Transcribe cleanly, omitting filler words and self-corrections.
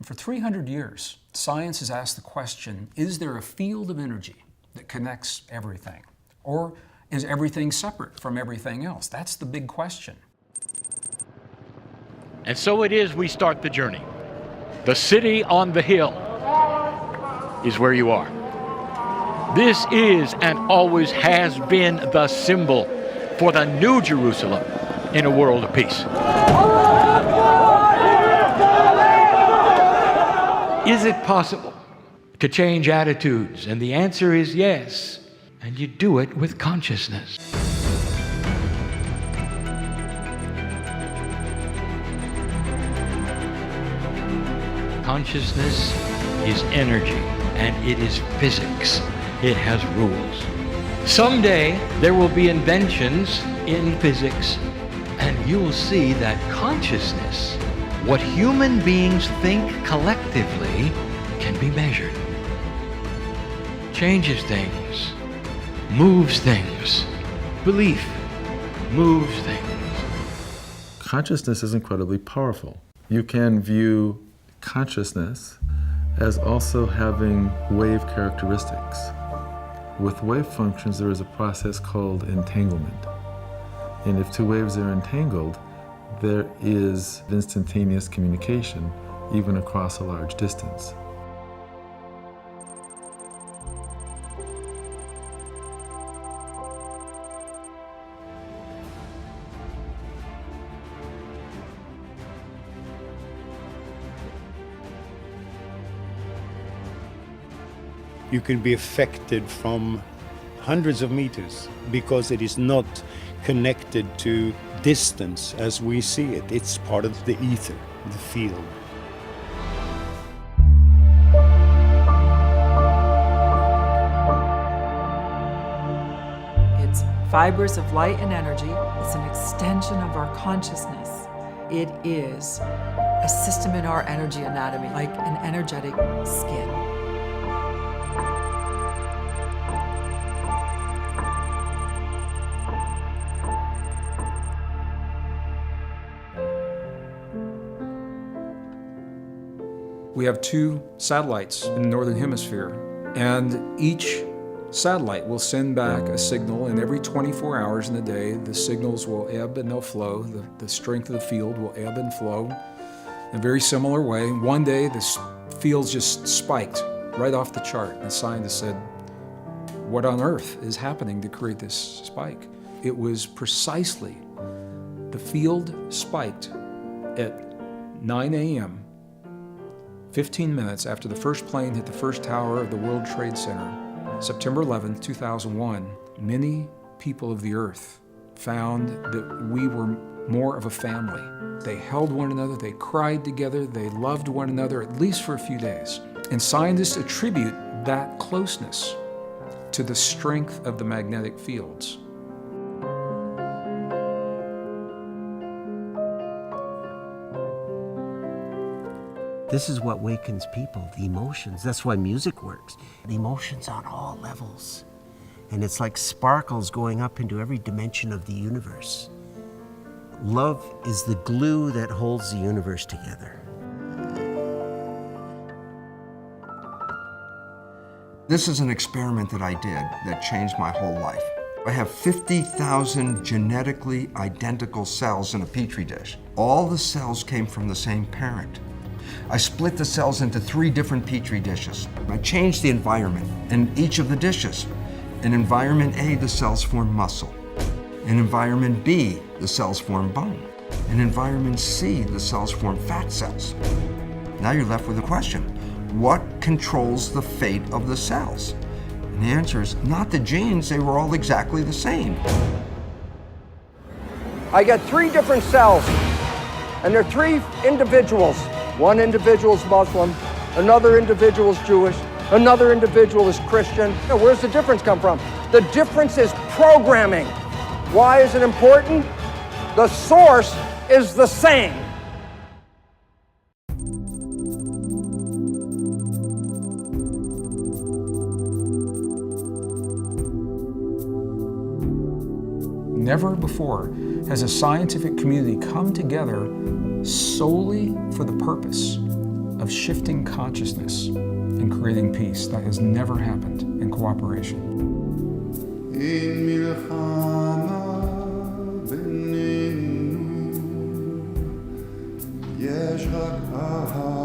For 300 years, science has asked the question, is there a field of energy that connects everything? Or is everything separate from everything else? That's the big question. And so it is we start the journey. The city on the hill is where you are. This is and always has been the symbol for the New Jerusalem in a world of peace. Is it possible to change attitudes? And the answer is yes. And you do it with consciousness. Consciousness is energy, and it is physics. It has rules. Someday there will be inventions in physics, and you will see that consciousness, what human beings think collectively, can be measured. Changes things, moves things. Belief moves things. Consciousness is incredibly powerful. You can view consciousness as also having wave characteristics. With wave functions, there is a process called entanglement. And if two waves are entangled, there is instantaneous communication, even across a large distance. You can be affected from hundreds of meters because it is not connected to distance as we see it. It's part of the ether, the field. It's fibers of light and energy. It's an extension of our consciousness. It is a system in our energy anatomy, like an energetic skin. We have 2 satellites in the Northern Hemisphere, and each satellite will send back a signal, and every 24 hours in the day, the signals will ebb and they'll flow. The strength of the field will ebb and flow in a very similar way. One day, the field just spiked right off the chart, and the scientists said, what on earth is happening to create this spike? It was precisely the field spiked at 9 a.m., 15 minutes after the first plane hit the first tower of the World Trade Center, September 11, 2001, many people of the earth found that we were more of a family. They held one another, they cried together, they loved one another, at least for a few days. And scientists attribute that closeness to the strength of the magnetic fields. This is what wakens people, the emotions. That's why music works. The emotions on all levels. And it's like sparkles going up into every dimension of the universe. Love is the glue that holds the universe together. This is an experiment that I did that changed my whole life. I have 50,000 genetically identical cells in a petri dish. All the cells came from the same parent. I split the cells into 3 different petri dishes. I changed the environment in each of the dishes. In environment A, the cells form muscle. In environment B, the cells form bone. In environment C, the cells form fat cells. Now you're left with a question. What controls the fate of the cells? And the answer is not the genes, they were all exactly the same. I got 3 different cells, and they're 3 individuals. One individual is Muslim, another individual is Jewish, another individual is Christian. Now, where's the difference come from? The difference is programming. Why is it important? The source is the same. Never before has a scientific community come together solely for the purpose of shifting consciousness and creating peace that has never happened in cooperation. יש רק אהבה